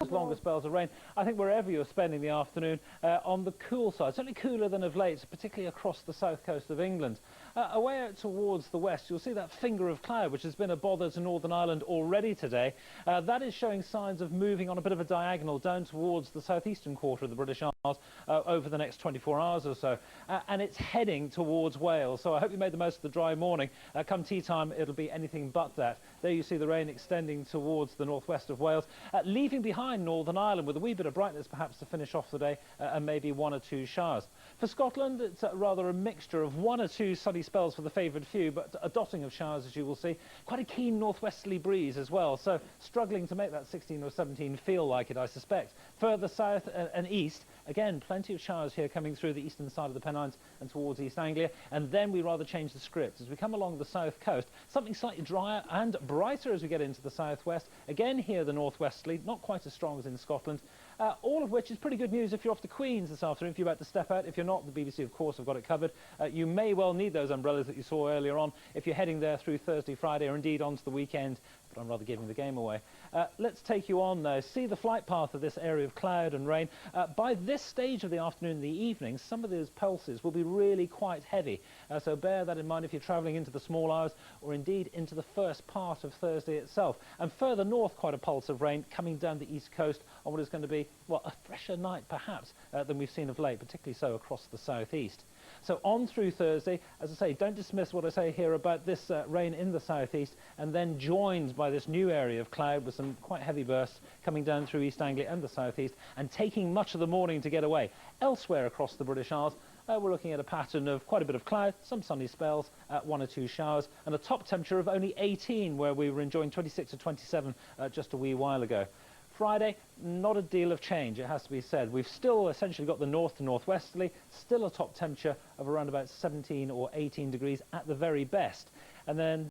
those longer spells of rain. I think wherever you're spending the afternoon, on the cool side, certainly cooler than of late, particularly across the south coast of England. Away out towards the west, you'll see that finger of cloud, which has been a bother to Northern Ireland already today. That is showing signs of moving on a bit of a diagonal down towards the southeastern quarter of the British Isles over the next 24 hours or so. And it's heading towards Wales. So I hope you made the most of the dry morning. Come tea time, it'll be anything but that. There you see the rain extending towards the northwest of Wales, leaving behind Northern Ireland with a wee bit of brightness perhaps to finish off the day, and maybe one or two showers. For Scotland, it's rather a mixture of one or two sunny spells for the favoured few, but a dotting of showers, as you will see. Quite a keen northwesterly breeze as well, so struggling to make that 16 or 17 feel like it, I suspect. Further south and east, again, plenty of showers here coming through the eastern side of the Pennines and towards East Anglia, and then we rather change the script. As we come along the south coast, something slightly drier and brighter as we get into the southwest. Again here the northwesterly, not quite as strong as in Scotland, all of which is pretty good news if you're off to Queen's this afternoon, if you're about to step out. If you're not, the BBC, of course, have got it covered. You may well need those umbrellas that you saw earlier on if you're heading there through Thursday, Friday, or indeed onto the weekend. But I'm rather giving the game away. Let's take you on now. See the flight path of this area of cloud and rain. By this stage of the afternoon and the evening, some of those pulses will be really quite heavy. So bear that in mind if you're travelling into the small hours or indeed into the first part of Thursday itself. And further north, quite a pulse of rain coming down the east coast on what is going to be, well, a fresher night perhaps than we've seen of late, particularly so across the southeast. So on through Thursday, as I say, don't dismiss what I say here about this rain in the southeast, and then joined by this new area of cloud with some quite heavy bursts coming down through East Anglia and the southeast, and taking much of the morning to get away. Elsewhere across the British Isles, we're looking at a pattern of quite a bit of cloud, some sunny spells, one or two showers, and a top temperature of only 18, where we were enjoying 26 to 27 just a wee while ago. Friday, not a deal of change, it has to be said. We've still essentially got the north to northwesterly, still a top temperature of around about 17 or 18 degrees at the very best. And then